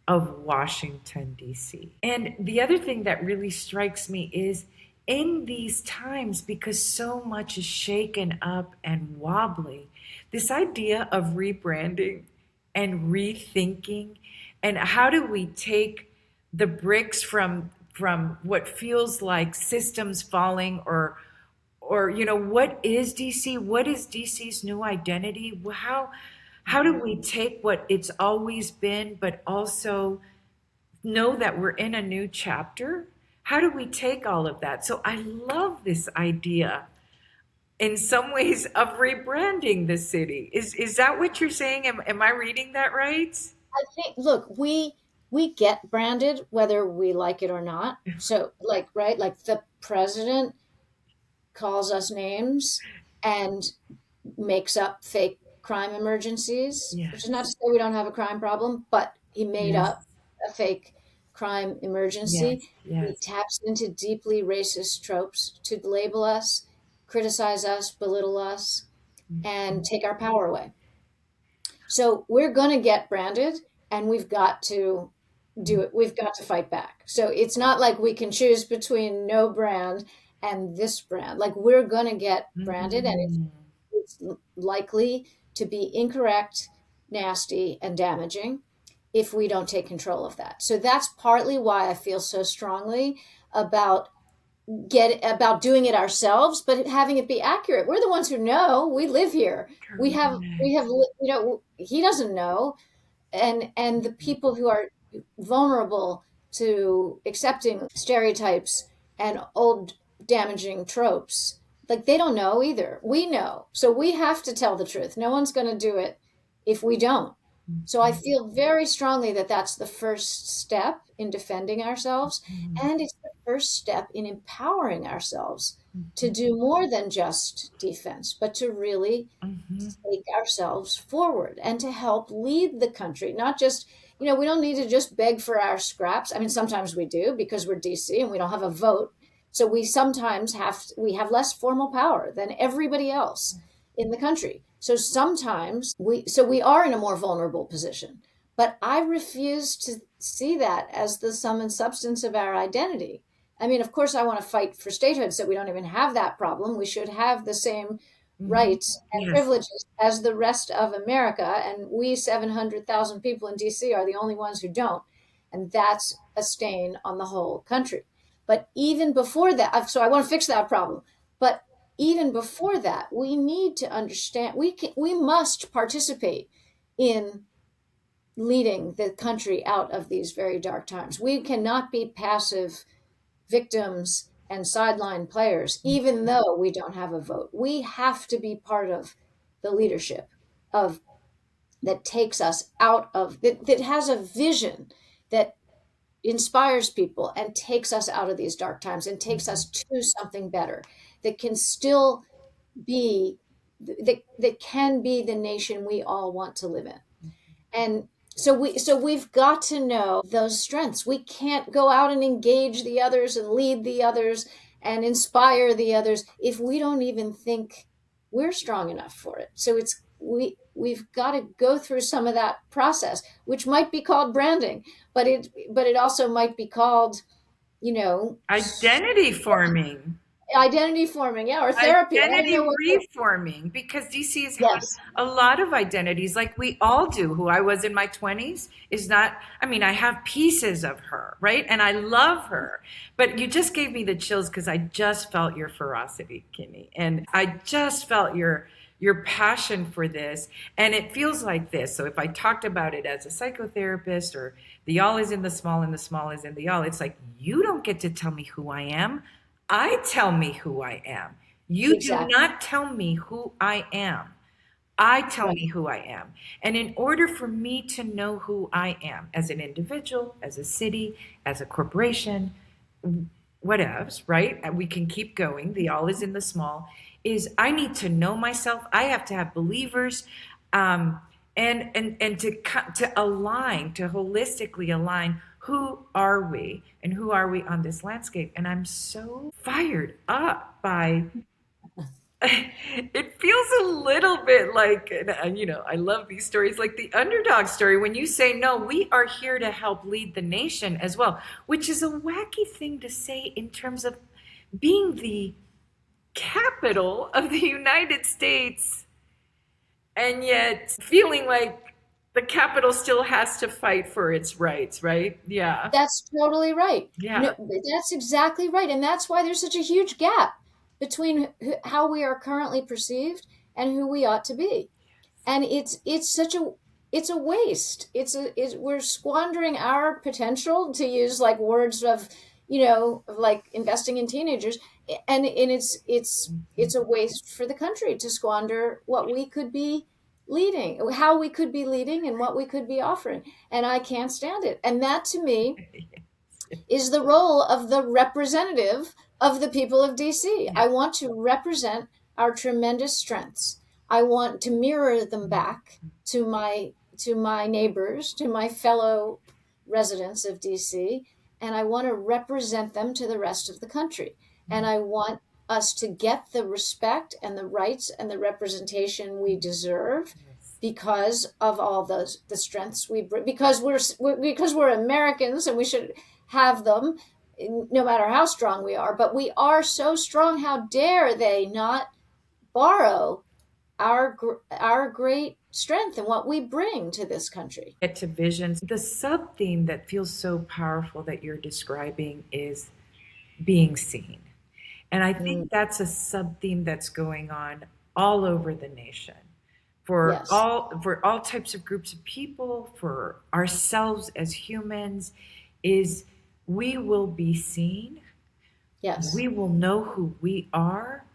of Washington, D.C. And the other thing that really strikes me is in these times, because so much is shaken up and wobbly, this idea of rebranding and rethinking, and how do we take the bricks from what feels like systems falling, or what is DC? What is DC's new identity? How do we take what it's always been, but also know that we're in a new chapter? How do we take all of that? So I love this idea in some ways of rebranding the city. Is that what you're saying? Am I reading that right? I think, look, we get branded whether we like it or not. So like the president calls us names and makes up fake crime emergencies, which is not to say we don't have a crime problem, but he made up a fake crime emergency. He taps into deeply racist tropes to label us, criticize us, belittle us, and take our power away. So we're going to get branded, and we've got to do it. We've got to fight back. So it's not like we can choose between no brand and this brand. Like, we're going to get branded, and it's likely to be incorrect, nasty, and damaging if we don't take control of that. So that's partly why I feel so strongly about doing it ourselves, but having it be accurate. We're the ones who know. We live here. We have, he doesn't know. And the people who are vulnerable to accepting stereotypes and old damaging tropes, like, they don't know either. We know. So we have to tell the truth. No one's going to do it if we don't. So I feel very strongly that that's the first step in defending ourselves. And it's the first step in empowering ourselves to do more than just defense, but to really take ourselves forward and to help lead the country, not just we don't need to just beg for our scraps. I mean, sometimes we do because we're DC and we don't have a vote. So we sometimes we have less formal power than everybody else in the country. So sometimes we are in a more vulnerable position. But I refuse to see that as the sum and substance of our identity. I mean, of course, I want to fight for statehood so we don't even have that problem. We should have the same rights and privileges as the rest of America. And we 700,000 people in DC are the only ones who don't. And that's a stain on the whole country. But even before that, so I want to fix that problem. But even before that, we need to understand we must participate in leading the country out of these very dark times. We cannot be passive victims and sideline players, even though we don't have a vote. We have to be part of the leadership that takes us out of that has a vision that inspires people and takes us out of these dark times and takes us to something better that can still be that can be the nation we all want to live in. And so we've got to know those strengths. We can't go out and engage the others and lead the others and inspire the others if we don't even think we're strong enough for it. So we've got to go through some of that process, which might be called branding, but it also might be called, identity forming. Yeah, or therapy. Identity reforming, because DC has had a lot of identities, like we all do. Who I was in my 20s is not, I mean, I have pieces of her, right? And I love her. But you just gave me the chills because I just felt your ferocity, Kinney. And I just felt your passion for this. And it feels like this. So if I talked about it as a psychotherapist, or the all is in the small and the small is in the all, it's like, you don't get to tell me who I am. I tell me who I am. You do not tell me who I am. I tell me who I am. And in order for me to know who I am as an individual, as a city, as a corporation, whatevs, right? And we can keep going. The all is in the small. Is I need to know myself. I have to have believers, and to align, to holistically align. Who are we and who are we on this landscape? And I'm so fired up by it. Feels a little bit like, I love these stories, like the underdog story, when you say, no, we are here to help lead the nation as well, which is a wacky thing to say in terms of being the capital of the United States, and yet feeling like the capital still has to fight for its rights, right? Yeah. That's totally right. Yeah. No, that's exactly right. And that's why there's such a huge gap between how we are currently perceived and who we ought to be. And it's a waste. We're squandering our potential, to use like words of, like investing in teenagers. And it's a waste for the country to squander what we could be leading, how we could be leading, and what we could be offering. And I can't stand it. And that, to me, is the role of the representative of the people of DC. I want to represent our tremendous strengths. I want to mirror them back to my neighbors, to my fellow residents of DC, and I want to represent them to the rest of the country. And I want us to get the respect and the rights and the representation we deserve because of all the strengths we bring, because we're Americans and we should have them no matter how strong we are. But we are so strong. How dare they not borrow our great strength and what we bring to this country? Get to visions. The sub theme that feels so powerful that you're describing is being seen. And I think that's a sub-theme that's going on all over the nation for all types of groups of people, for ourselves as humans, is we will be seen. Yes. We will know who we are,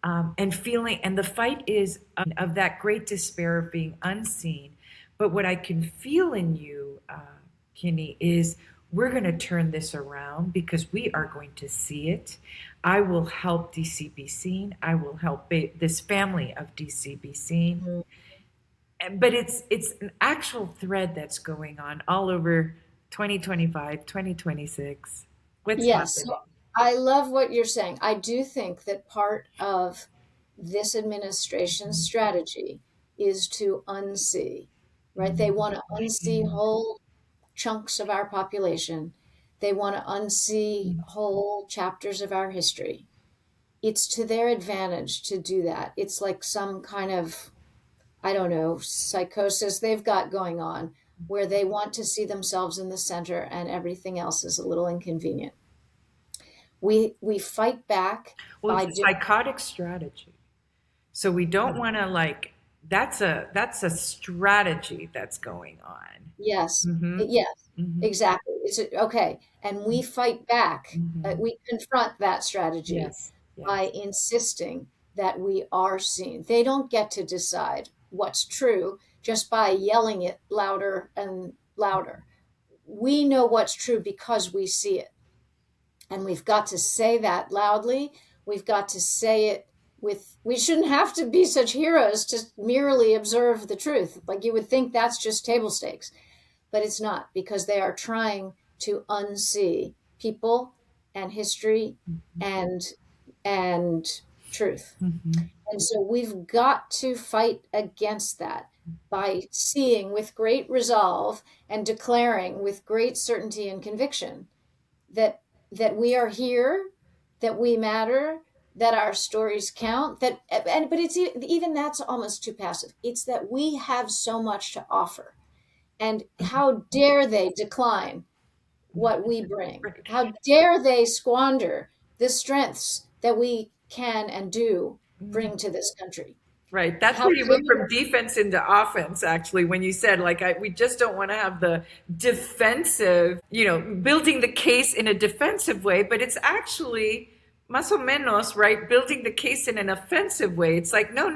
and the fight is of that great despair of being unseen. But what I can feel in you, Kinney, is we're going to turn this around because we are going to see it. I will help DC be seen. I will help this family of DC be seen. but it's an actual thread that's going on all over 2025, 2026. What's Yes, happening? so I love what you're saying. I do think that part of this administration's strategy is to unsee, right? They want to unsee whole chunks of our population. They want to unsee whole chapters of our history. It's to their advantage to do that. It's like some kind of, I don't know, psychosis they've got going on where they want to see themselves in the center and everything else is a little inconvenient. We fight back Well, by it's a psychotic strategy. So we don't want to like that's a strategy that's going on. yes, Mm-hmm. yes, Mm-hmm. exactly. Okay, and we fight back. Mm-hmm. We confront that strategy Yes. Yes. by insisting that we are seen. They don't get to decide what's true just by yelling it louder and louder. We know what's true because we see it. And we've got to say that loudly. We've got to say it with, we shouldn't have to be such heroes to merely observe the truth. Like you would think that's just table stakes, but it's not, because they are trying to unsee people and history and truth. Mm-hmm. And so we've got to fight against that by seeing with great resolve and declaring with great certainty and conviction that we are here, that we matter, that our stories count, but it's even that's almost too passive. It's that we have so much to offer, and how dare they decline what we bring? How dare they squander the strengths that we can and do bring to this country? Right. That's How where you dare move from defense into offense, actually, when you said, like, we just don't want to have the defensive, building the case in a defensive way, but it's actually más o menos, right? Building the case in an offensive way. It's like, no.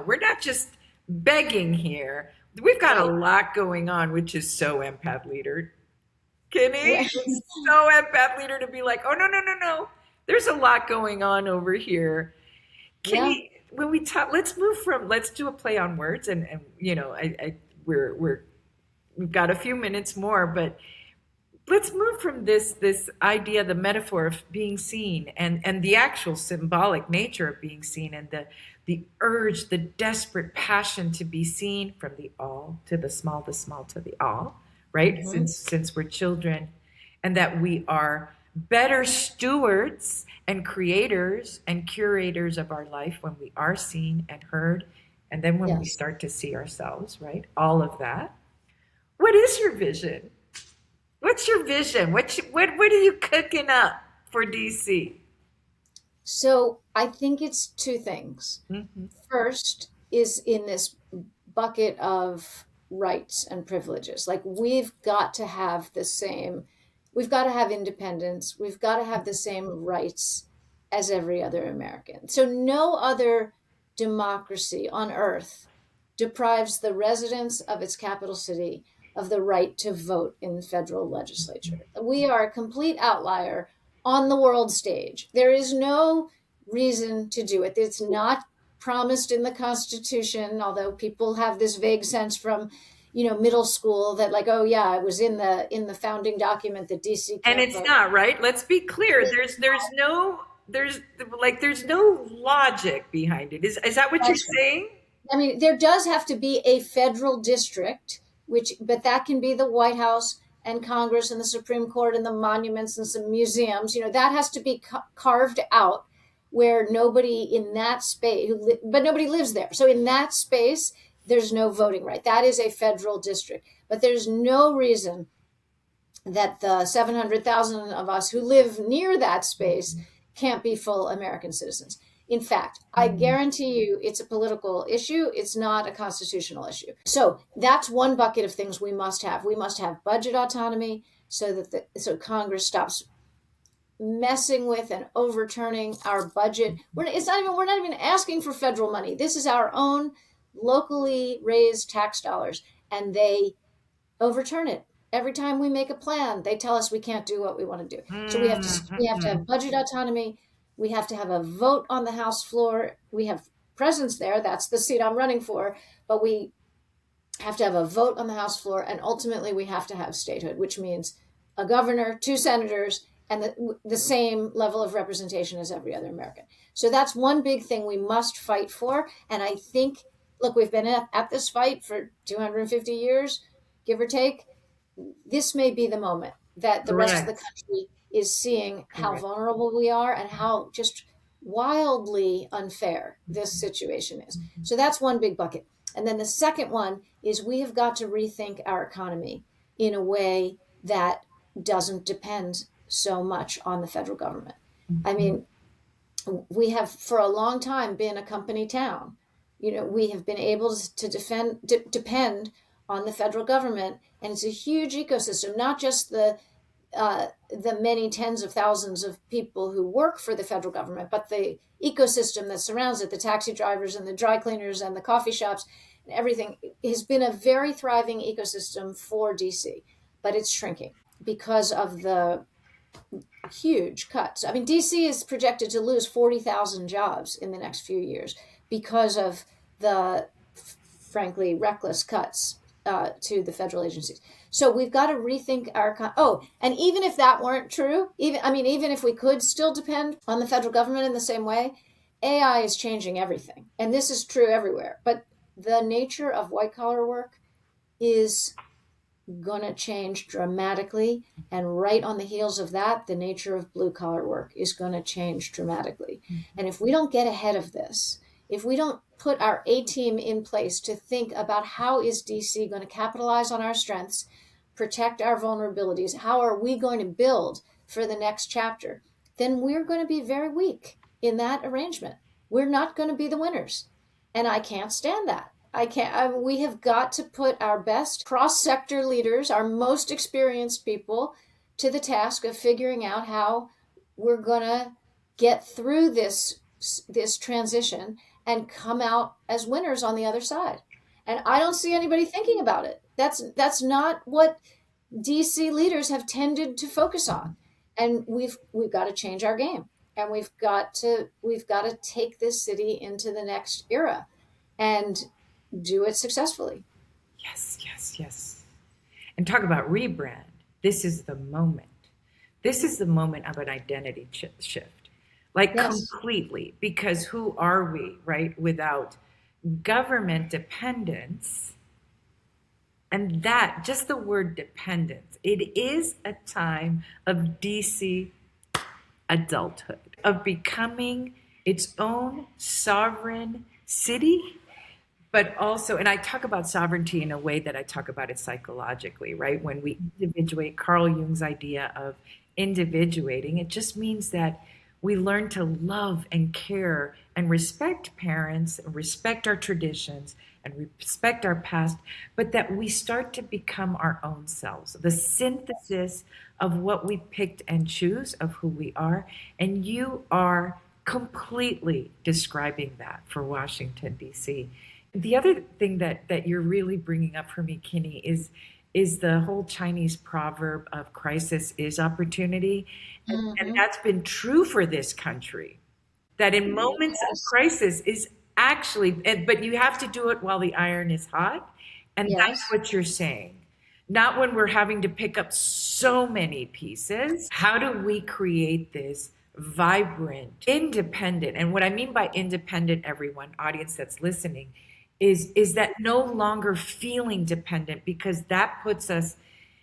We're not just begging here. We've got a lot going on, which is so empath leader. Kinney, so empath leader to be like, oh, no. There's a lot going on over here. Kinney, when we talk, let's do a play on words, and we've got a few minutes more, but let's move from this idea, the metaphor of being seen, and the actual symbolic nature of being seen, and the urge, the desperate passion to be seen, from the all to the small to the all, right? Mm-hmm. Since we're children, and that we are better stewards and creators and curators of our life when we are seen and heard, and then when we start to see ourselves, right? All of that. What is your vision? What's your vision? What are you cooking up for DC? So I think it's two things. Mm-hmm. First is in this bucket of rights and privileges. Like we've got to have independence. We've got to have the same rights as every other American. So no other democracy on earth deprives the residents of its capital city of the right to vote in the federal legislature. We are a complete outlier on the world stage. There is no reason to do it. It's not promised in the Constitution, although people have this vague sense from middle school that like, oh yeah, it was in the founding document that DC can't. And it's vote. Not, right? Let's be clear. There's no logic behind it. Is that what you're saying? I mean, there does have to be a federal district, but that can be the White House and Congress and the Supreme Court and the monuments and some museums. That has to be carved out where nobody in that space, but nobody lives there. So in that space, there's no voting right. That is a federal district. But there's no reason that the 700,000 of us who live near that space can't be full American citizens. In fact, I guarantee you it's a political issue. It's not a constitutional issue. So that's one bucket of things we must have. We must have budget autonomy so Congress stops messing with and overturning our budget. We're not even asking for federal money. This is our own locally raised tax dollars, and they overturn it. Every time we make a plan, they tell us we can't do what we want to do. So we have to have budget autonomy. We have to have a vote on the House floor. We have presence there. That's the seat I'm running for. But we have to have a vote on the House floor, and ultimately we have to have statehood, which means a governor, 2 senators, and the same level of representation as every other American. So that's one big thing we must fight for. And I think, look, we've been at this fight for 250 years, give or take. This may be the moment that the rest of the country is seeing how vulnerable we are and how just wildly unfair this situation is. So that's one big bucket. And then the second one is we have got to rethink our economy in a way that doesn't depend so much on the federal government. I mean, we have for a long time been a company town. We have been able to depend on the federal government, and it's a huge ecosystem, not just the many tens of thousands of people who work for the federal government, but the ecosystem that surrounds it, the taxi drivers and the dry cleaners and the coffee shops and everything has been a very thriving ecosystem for DC, but it's shrinking because of the huge cuts. I mean, DC is projected to lose 40,000 jobs in the next few years because of the, frankly, reckless cuts to the federal agencies. So we've got to rethink our, and even if that weren't true, even if we could still depend on the federal government in the same way, AI is changing everything. And this is true everywhere. But the nature of white collar work is going to change dramatically. And right on the heels of that, the nature of blue collar work is going to change dramatically. And if we don't get ahead of this, if we don't put our A-team in place to think about how is DC going to capitalize on our strengths, protect our vulnerabilities, how are we going to build for the next chapter, then we're going to be very weak in that arrangement. We're not going to be the winners. And I can't stand that. We have got to put our best cross-sector leaders, our most experienced people, to the task of figuring out how we're going to get through this transition and come out as winners on the other side. And I don't see anybody thinking about it. That's not what DC leaders have tended to focus on. And we've got to change our game. And we've got to take this city into the next era and do it successfully. Yes. And talk about rebrand. This is the moment. This is the moment of an identity shift. Completely, because who are we, right? Without government dependence, and that, just the word dependence, it is a time of DC adulthood, of becoming its own sovereign city, but also, and I talk about sovereignty in a way that I talk about it psychologically, right? When we individuate, Carl Jung's idea of individuating, it just means that we learn to love and care and respect parents, and respect our traditions, and respect our past, but that we start to become our own selves, the synthesis of what we picked and choose of who we are. And you are completely describing that for Washington, D.C. The other thing that you're really bringing up for me, Kinney, is the whole Chinese proverb of crisis is opportunity. And that's been true for this country, that in moments of crisis is actually, but you have to do it while the iron is hot. And that's what you're saying. Not when we're having to pick up so many pieces. How do we create this vibrant, independent? And what I mean by independent, everyone, audience that's listening, is that no longer feeling dependent, because that puts us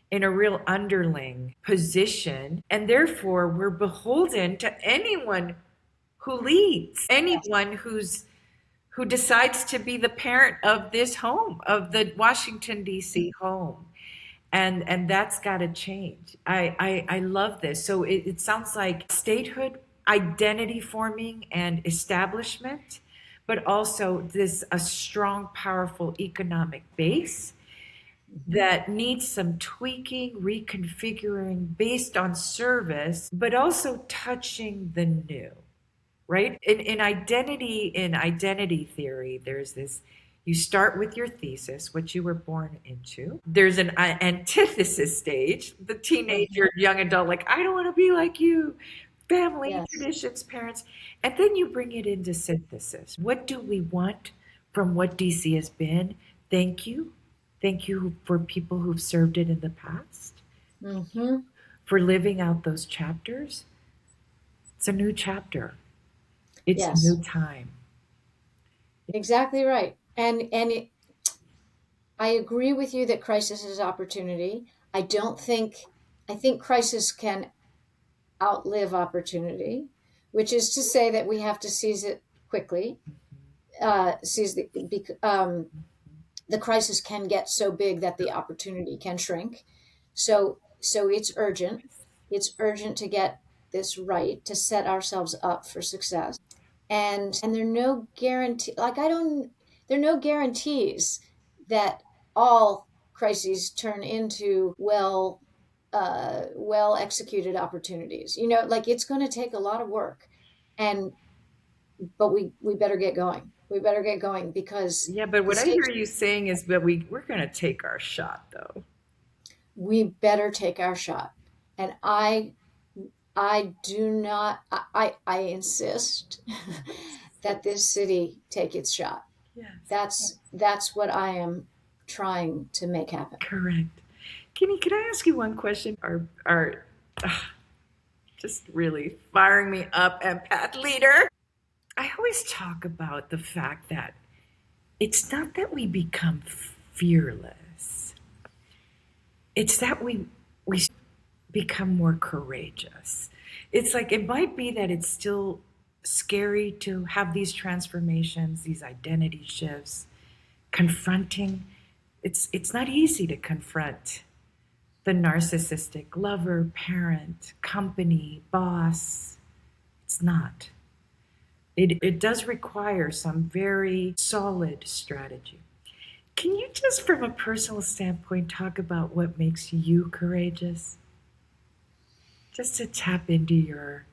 in a real underling position. And therefore, we're beholden to anyone who leads, anyone who decides to be the parent of this home, of the Washington, D.C. home. And that's got to change. I love this. So it sounds like statehood, identity forming and establishment, but also a strong, powerful economic base that needs some tweaking, reconfiguring based on service, but also touching the new, right? In identity theory, there's this, you start with your thesis, what you were born into. There's an antithesis stage, the teenager, young adult, like, I don't want to be like you. family, traditions, parents, and then you bring it into synthesis. What do we want from what DC has been? Thank you. Thank you for people who've served it in the past, for living out those chapters. It's a new chapter. It's a new time. Exactly right. And I agree with you that crisis is opportunity. I think crisis can outlive opportunity, which is to say that we have to seize it quickly. The crisis can get so big that the opportunity can shrink. So it's urgent. It's urgent to get this right, to set ourselves up for success. And there are no guarantee. There are no guarantees that all crises turn into well executed opportunities. It's going to take a lot of work, but we better get going. We better get going because but what I hear you saying is that we're going to take our shot, though. We better take our shot, and I do not. I insist that this city take its shot. Yes. That's what I am trying to make happen. Correct. Kinney, can I ask you one question? Our just really firing me up, empath leader. I always talk about the fact that it's not that we become fearless. It's that we become more courageous. It's like it might be that it's still scary to have these transformations, these identity shifts, confronting. It's not easy to confront the narcissistic lover, parent, company, boss. It's not. It does require some very solid strategy. Can you just, from a personal standpoint, talk about what makes you courageous? Just to tap into your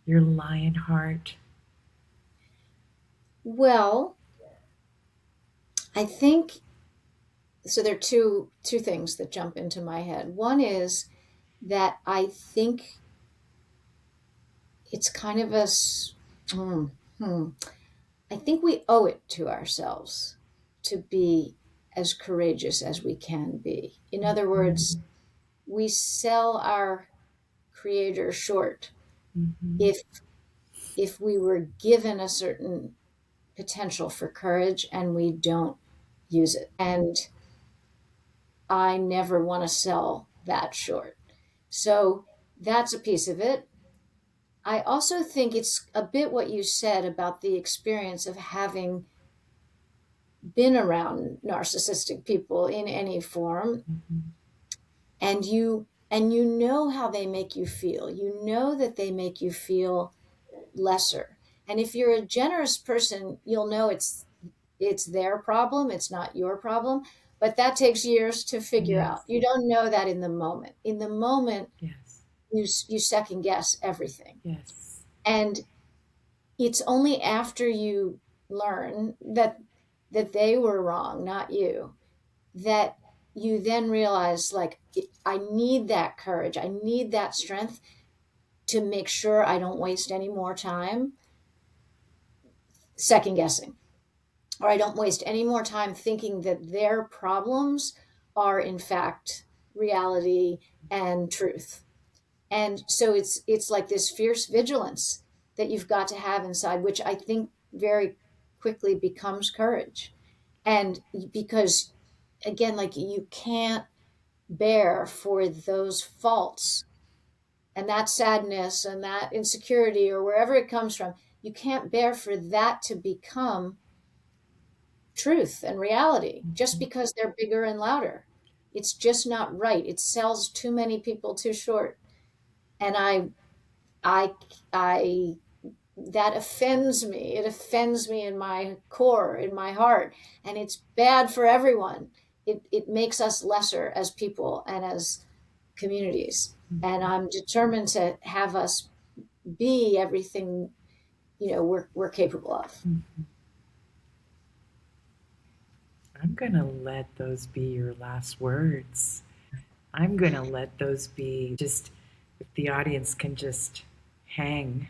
lion heart. Well, I think so. There are two things that jump into my head. One is that I think it's kind of I think we owe it to ourselves to be as courageous as we can be. In other words, we sell our creator short if we were given a certain potential for courage and we don't use it. And I never want to sell that short. So that's a piece of it. I also think it's a bit what you said about the experience of having been around narcissistic people in any form. And you know how they make you feel. You know that they make you feel lesser. And if you're a generous person, you'll know it's their problem, it's not your problem. But that takes years to figure out. You don't know that in the moment. In the moment, you second guess everything. Yes. And it's only after you learn that they were wrong, not you, that you then realize, like, I need that courage. I need that strength to make sure I don't waste any more time second guessing, or I don't waste any more time thinking that their problems are in fact reality and truth. And so it's like this fierce vigilance that you've got to have inside, which I think very quickly becomes courage. And because, again, like, you can't bear for those faults and that sadness and that insecurity or wherever it comes from, you can't bear for that to become truth and reality just because they're bigger and louder. It's just not right. It sells too many people too short. And I that offends me. It offends me in my core, in my heart, and it's bad for everyone. It makes us lesser as people and as communities. And I'm determined to have us be everything, we're capable of. I'm going to let those be your last words. I'm going to let those be, just if the audience can just hang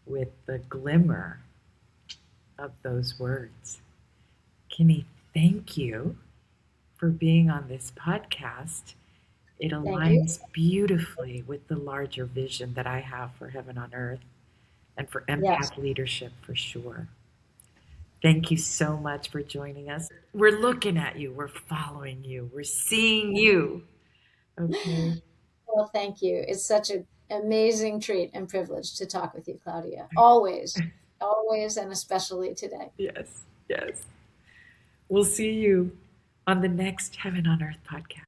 with the glimmer of those words. Kinney, thank you for being on this podcast. It aligns beautifully with the larger vision that I have for Heaven on Earth and for Empath Leadership for sure. Thank you so much for joining us. We're looking at you. We're following you. We're seeing you. Okay. Well, thank you. It's such an amazing treat and privilege to talk with you, Claudia. Always, always, and especially today. Yes, yes. We'll see you on the next Heaven on Earth podcast.